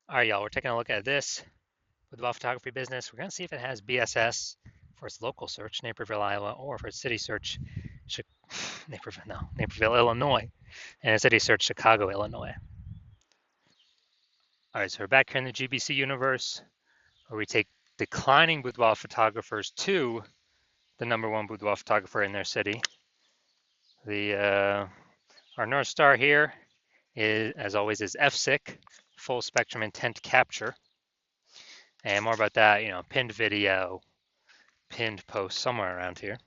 All right, y'all, we're taking a look at this boudoir photography business. We're going to see if it has BSS for its local search, Naperville, Iowa, or for its city search, Naperville, Illinois, and its city search, Chicago, Illinois. All right, so we're back here in the GBC universe where we take declining boudoir photographers to the #1 boudoir photographer in their city. Our North Star here is, as always, is FSIC, full spectrum intent capture. And more about that, pinned video, pinned post somewhere around here.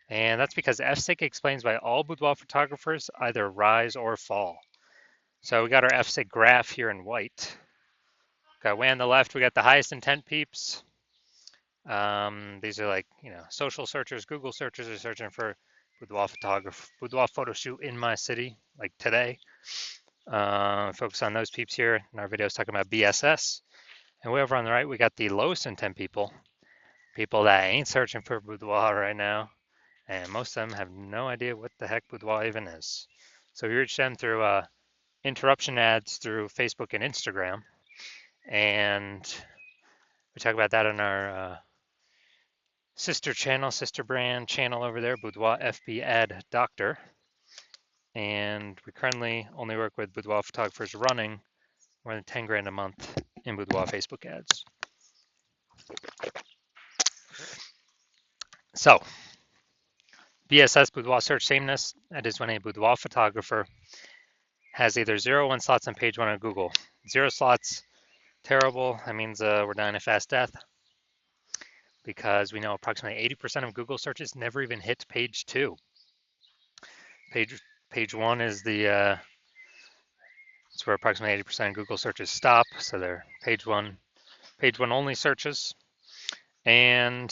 And that's because FSIC explains why all boudoir photographers either rise or fall. So we got our FSIC graph here in white. Got way on the left, we got the highest intent peeps. These are like, social searchers, Google searchers are searching for boudoir photo shoot in my city, like today. Focus on those peeps here. In our videos talking about BSS. And way over on the right, we got the lowest intent people that ain't searching for boudoir right now. And most of them have no idea what the heck boudoir even is. So we reach them through interruption ads through Facebook and Instagram. And we talk about that in our sister brand channel over there, Boudoir FB Ad Doctor. And we currently only work with boudoir photographers running more than 10 grand a month in boudoir Facebook ads. So, BSS, boudoir search sameness, that is when a boudoir photographer has either 0 or 1 slots on page 1 on Google. 0 slots, terrible. That means we're dying a fast death because we know approximately 80% of Google searches never even hit page 2. Page 1 is it's where approximately 80% of Google searches stop. So they're page one only searches. And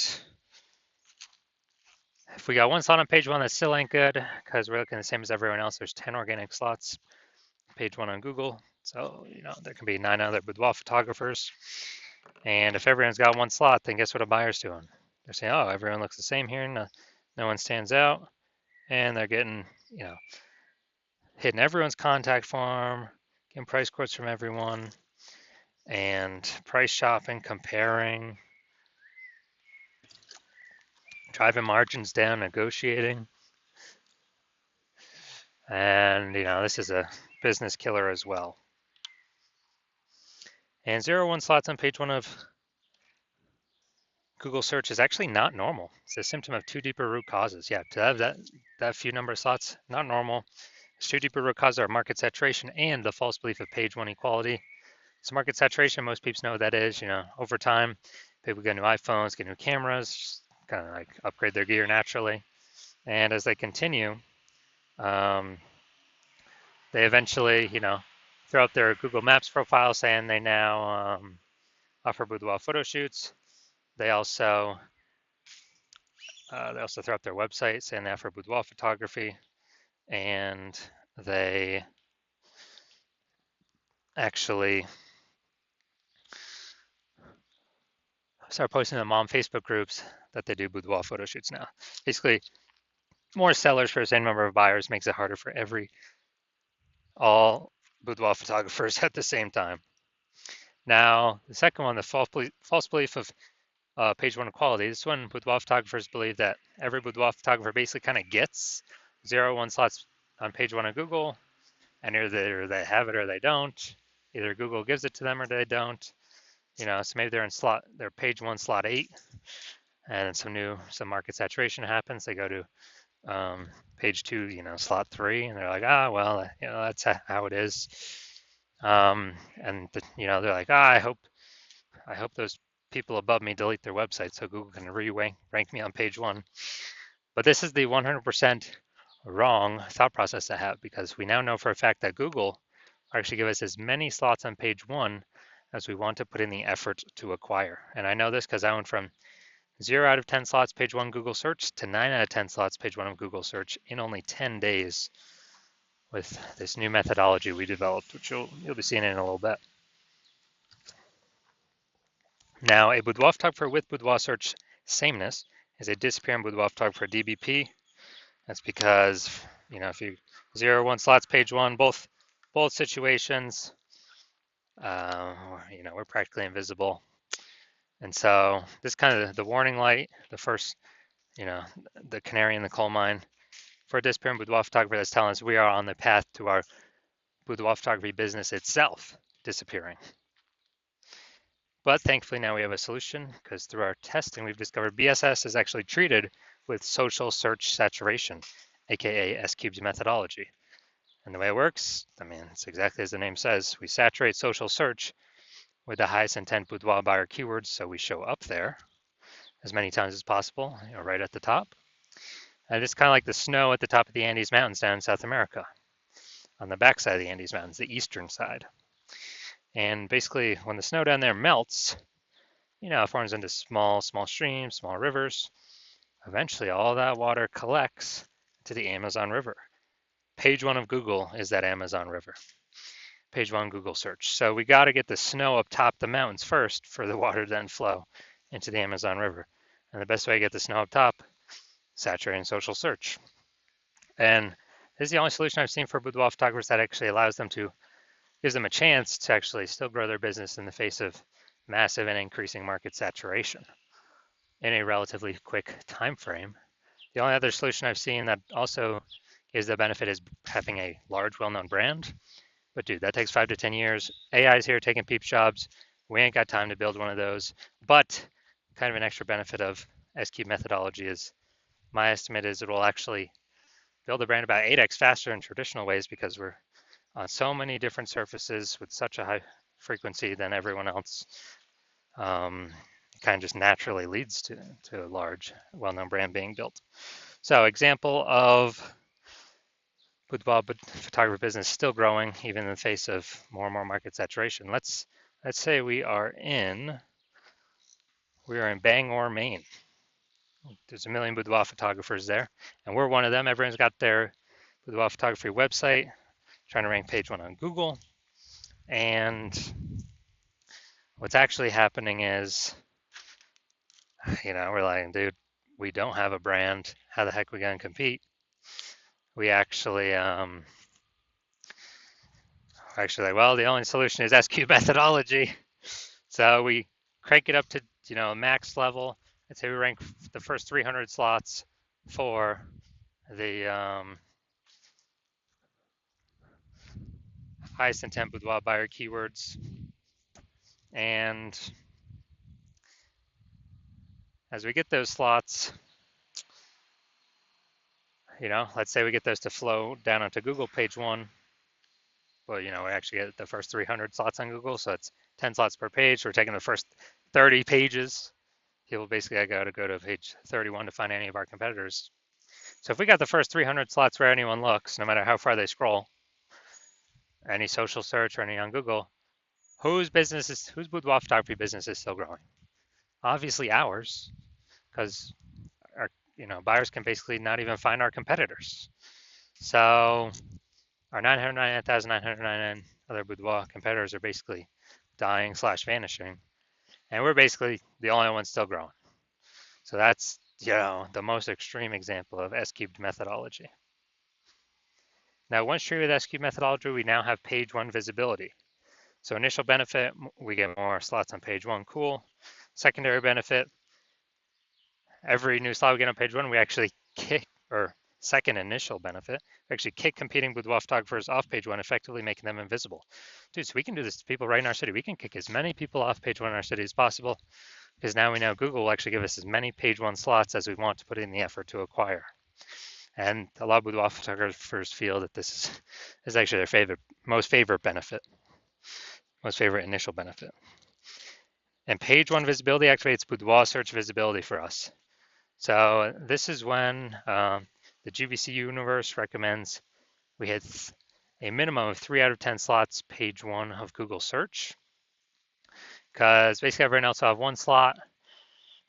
if we got 1 slot on page 1, that still ain't good because we're looking the same as everyone else. There's 10 organic slots, page 1 on Google. So, there can be 9 other boudoir photographers. And if everyone's got 1 slot, then guess what a buyer's doing? They're saying, oh, everyone looks the same here. No one stands out. And they're getting, hitting everyone's contact form, getting price quotes from everyone, and price shopping, comparing, driving margins down, negotiating. And, this is a business killer as well. And 0 1 slots on page 1 of Google search is actually not normal. It's a symptom of 2 deeper root causes. Yeah, to have that few number of slots, not normal. It's 2 deeper root causes are market saturation and the false belief of page 1 equality. So market saturation, most people know what that is. Over time, people get new iPhones, get new cameras, kind of like upgrade their gear naturally. And as they continue, they eventually, throw up their Google Maps profile saying they now offer boudoir photo shoots. They also throw up their website saying they offer boudoir photography, and they actually start posting in the mom Facebook groups that they do boudoir photo shoots now. Basically, more sellers for the same number of buyers makes it harder for all boudoir photographers at the same time. Now, the second one, the false belief of page 1 equality. This one, boudoir photographers believe that every boudoir photographer basically kind of gets 0 1 slots on page 1 of Google, and either they have it or they don't. Either Google gives it to them or they don't. So maybe they're in they're page 1 slot 8, and some market saturation happens. They go to page 2, slot 3, and they're like, well, that's how it is. And they're like, I hope those people above me delete their website so Google can rank me on page 1. But this is the 100% wrong thought process to have, because we now know for a fact that Google actually give us as many slots on page 1 as we want to put in the effort to acquire. And I know this because I went from 0 out of 10 slots page 1 Google search to 9 out of 10 slots page 1 of Google search in only 10 days with this new methodology we developed, which you'll be seeing in a little bit. Now, a boudoir photographer with boudoir search sameness is a disappearing boudoir photographer DBP. That's because, if you 0 1 slots page 1, both situations, we're practically invisible. And so this is kind of the warning light, the first, the canary in the coal mine for a disappearing boudoir photographer that's telling us we are on the path to our boudoir photography business itself disappearing. But thankfully now we have a solution because through our testing we've discovered BSS is actually treated with social search saturation, aka S-Cube's methodology. And the way it works, it's exactly as the name says. We saturate social search with the highest intent boudoir buyer keywords, so we show up there as many times as possible, right at the top. And it's kind of like the snow at the top of the Andes Mountains down in South America, on the backside of the Andes Mountains, the eastern side. And basically, when the snow down there melts, it forms into small streams, small rivers. Eventually, all that water collects to the Amazon River. Page 1 of Google is that Amazon River. Page 1 Google search. So we got to get the snow up top the mountains first for the water to then flow into the Amazon River. And the best way to get the snow up top, saturating social search. And this is the only solution I've seen for boudoir photographers that actually gives them a chance to actually still grow their business in the face of massive and increasing market saturation in a relatively quick time frame. The only other solution I've seen that also gives the benefit is having a large, well-known brand. But dude, that takes 5 to 10 years. AI is here taking peep jobs. We ain't got time to build one of those. But kind of an extra benefit of S-Cube methodology is my estimate is it will actually build a brand about 8x faster in traditional ways because we're on so many different surfaces with such a high frequency than everyone else. It kind of just naturally leads to a large, well-known brand being built. So example of boudoir photography business still growing even in the face of more and more market saturation. Let's say we are in Bangor, Maine. There's a million boudoir photographers there, and we're one of them. Everyone's got their boudoir photography website, trying to rank page 1 on Google. And what's actually happening is, we're like, dude, we don't have a brand. How the heck are we going to compete? We actually, well, the only solution is S-Cube methodology. So we crank it up to, max level. I'd say we rank the first 300 slots for the highest intent boudoir buyer keywords. And as we get those slots, let's say we get those to flow down onto Google page 1. Well, we actually get the first 300 slots on Google, so it's 10 slots per page. We're taking the first 30 pages. People basically got to go to page 31 to find any of our competitors. So if we got the first 300 slots where anyone looks, no matter how far they scroll, any social search or any on Google, whose boudoir photography business is still growing? Obviously ours, because our buyers can basically not even find our competitors. So our 999,999 other boudoir competitors are basically dying / vanishing, and we're basically the only ones still growing. So that's the most extreme example of S-Cubed methodology. Now, once treated with S-Cubed methodology, we now have page 1 visibility. So initial benefit, we get more slots on page 1, cool. Secondary benefit, every new slot we get on page 1, we actually kick, or second initial benefit, we actually kick competing boudoir photographers off page 1, effectively making them invisible. Dude, so we can do this to people right in our city. We can kick as many people off page 1 in our city as possible, because now we know Google will actually give us as many page 1 slots as we want to put in the effort to acquire. And a lot of boudoir photographers feel that this is actually their most favorite initial benefit. And page 1 visibility activates boudoir search visibility for us. So this is when the GVC universe recommends we hit a minimum of 3 out of 10 slots page 1 of Google search, because basically everyone else will have 1 slot,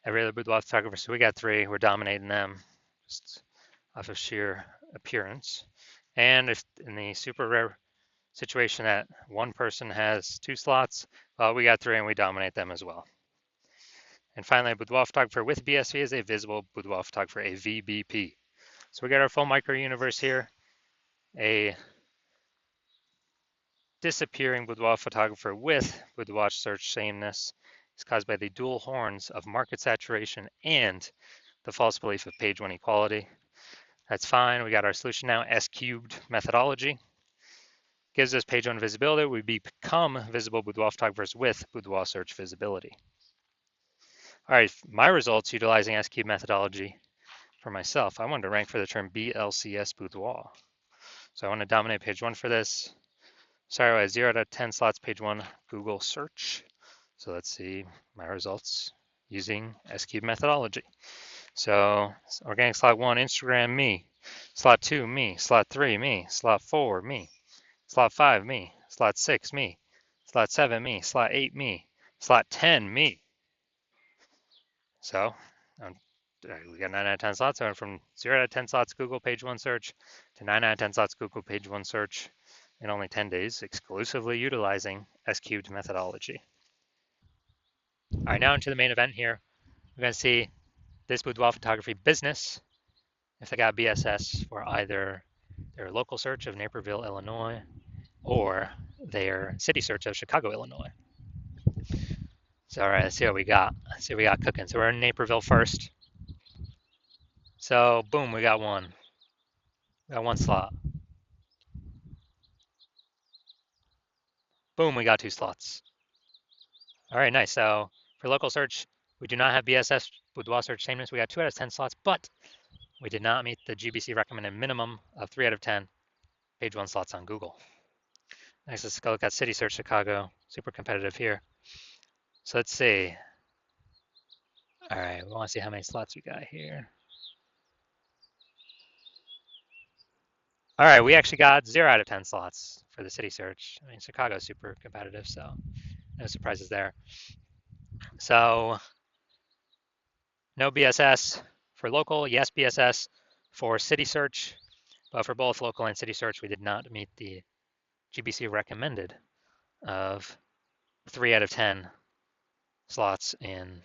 every other boudoir photographer, so we got 3, we're dominating them just off of sheer appearance. And if in the super rare situation that one person has 2 slots, well, we got 3 and we dominate them as well. And finally, a boudoir photographer with BSV is a visible boudoir photographer, a VBP. So we got our full micro universe here, a disappearing boudoir photographer with boudoir search sameness is caused by the dual horns of market saturation and the false belief of page one equality. That's fine. We got our solution now. S cubed methodology gives us page one visibility. We become visible boudoir photographers with boudoir search visibility. All right, my results utilizing S cubed methodology for myself. I wanted to rank for the term BLCS boudoir. So I want to dominate page one for this. Sorry, I had 0 out of 10 slots, page one, Google search. So let's see my results using S cubed methodology. So organic slot one, Instagram, me. Slot two, me. Slot three, me. Slot four, me. Slot five, me. Slot six, me. Slot seven, me. Slot eight, me. Slot 10, me. So we got 9 out of 10 slots. I went from 0 out of 10 slots Google page one search to 9 out of 10 slots Google page one search in only 10 days, exclusively utilizing S cubed methodology. All right, now into the main event here. We're going to see this boudoir photography business, if they got BSS for either their local search of Naperville, Illinois, or their city search of Chicago, Illinois. So, all right, let's see what we got. Let's see what we got cooking. So we're in Naperville first. So, boom, we got one. We got one slot. Boom, we got 2 slots. All right, nice. So for local search, we do not have BSS boudoir search sameness. We got 2 out of 10 slots, but we did not meet the GBC recommended minimum of 3 out of 10 page one slots on Google. Next, let's go look at city search Chicago. Super competitive here. So let's see. All right, we want to see how many slots we got here. All right, we actually got 0 out of 10 slots for the city search. I mean, Chicago's super competitive, so no surprises there. So no BSS for local, yes BSS for city search, but for both local and city search, we did not meet the GBC recommended of 3 out of 10 slots in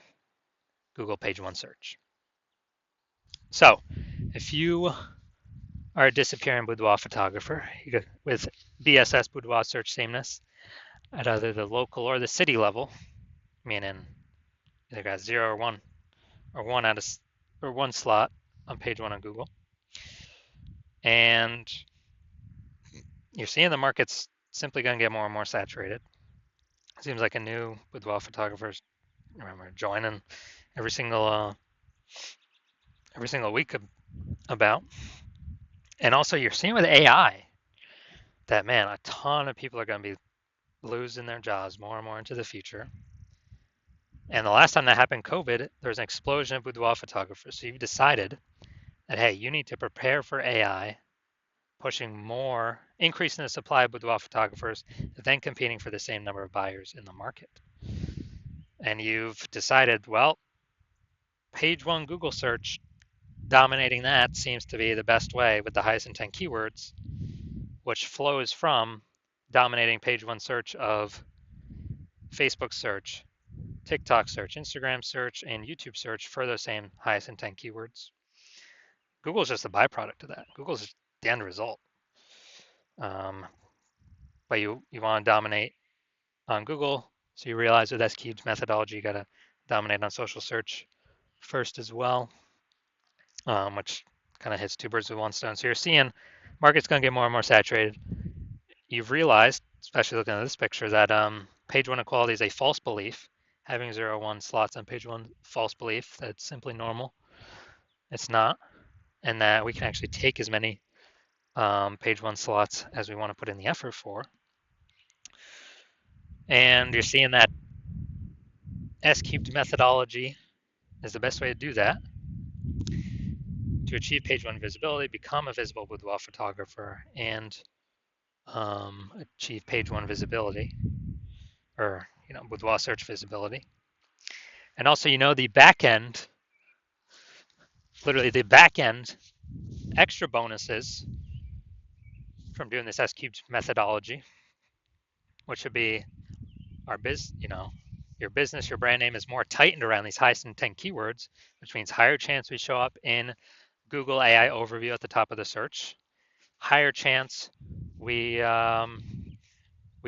Google page one search. So if you are a disappearing boudoir photographer with BSS boudoir search sameness at either the local or the city level, meaning either got 0 or 1 slot on page one on Google, and you're seeing the market's simply going to get more and more saturated. It seems like a new boudoir photographers remember joining every single week about. And also you're seeing with AI that, man, a ton of people are going to be losing their jobs more and more into the future. And the last time that happened, COVID, there was an explosion of boudoir photographers. So you've decided that, hey, you need to prepare for AI, pushing more, increasing the supply of boudoir photographers, then competing for the same number of buyers in the market. And you've decided, well, page one Google search, dominating that seems to be the best way with the highest intent keywords, which flows from dominating page one search of Facebook search, TikTok search, Instagram search, and YouTube search for those same highest intent keywords. Google's just a byproduct of that. Google's the end result. But you want to dominate on Google, so you realize with S-Cubed methodology, you got to dominate on social search first as well, which kind of hits 2 birds with 1 stone. So you're seeing market's going to get more and more saturated. You've realized, especially looking at this picture, that page one equality is a false belief. Having 0, 1 slots on page one, false belief. That's simply normal. It's not. And that we can actually take as many page one slots as we want to put in the effort for. And you're seeing that S-cubed methodology is the best way to do that. To achieve page one visibility, become a visible boudoir photographer, and achieve page one visibility, or boudoir search visibility. And also, the back end, literally the back end extra bonuses from doing this S-cubed methodology, which would be our your business, your brand name is more tightened around these highest intent keywords, which means higher chance we show up in Google AI overview at the top of the search, higher chance we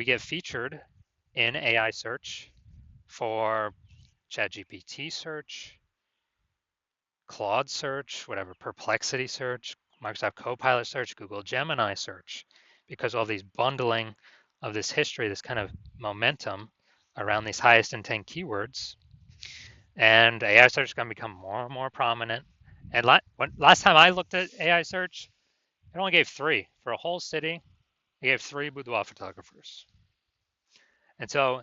we get featured in AI search for ChatGPT search, Claude search, whatever, Perplexity search, Microsoft Copilot search, Google Gemini search, because all these bundling of this history, this kind of momentum around these highest intent keywords. And AI search is going to become more and more prominent. And last time I looked at AI search, it only gave 3 for a whole city. It gave 3 boudoir photographers. And so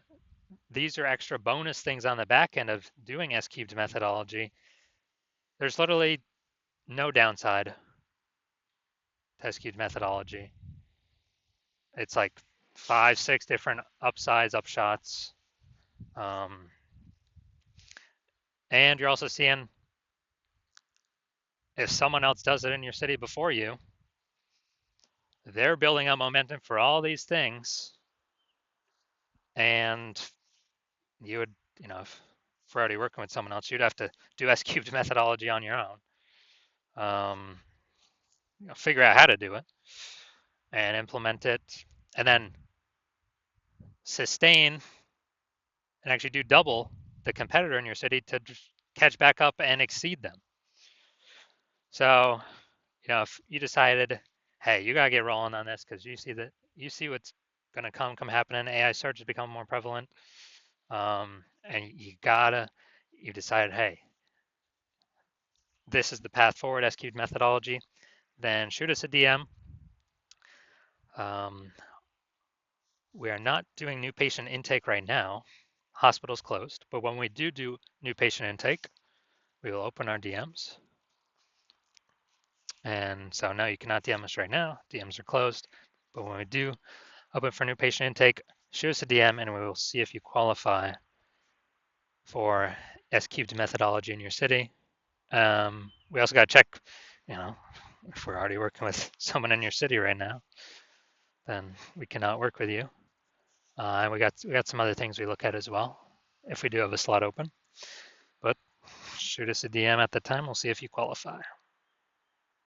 these are extra bonus things on the back end of doing S cubed methodology. There's literally no downside to S cubed methodology. It's like 5, 6 different upsides, upshots. And you're also seeing if someone else does it in your city before you, they're building up momentum for all these things. And you would, if we're already working with someone else, you'd have to do S cubed methodology on your own. Figure out how to do it and implement it, and then sustain and actually do double the competitor in your city to catch back up and exceed them. So, if you decided, hey, you gotta get rolling on this because you see what's gonna come happening. AI search has become more prevalent, and you decided, hey, this is the path forward, S cubed methodology. Then shoot us a DM. We are not doing new patient intake right now. Hospital's closed, but when we do new patient intake, we will open our DMs. And so no, you cannot DM us right now. DMs are closed, but when we do open for new patient intake, shoot us a DM and we will see if you qualify for S cubed methodology in your city. We also got to check, if we're already working with someone in your city right now, then we cannot work with you. And we got some other things we look at as well if we do have a slot open. But shoot us a DM at the time. We'll see if you qualify.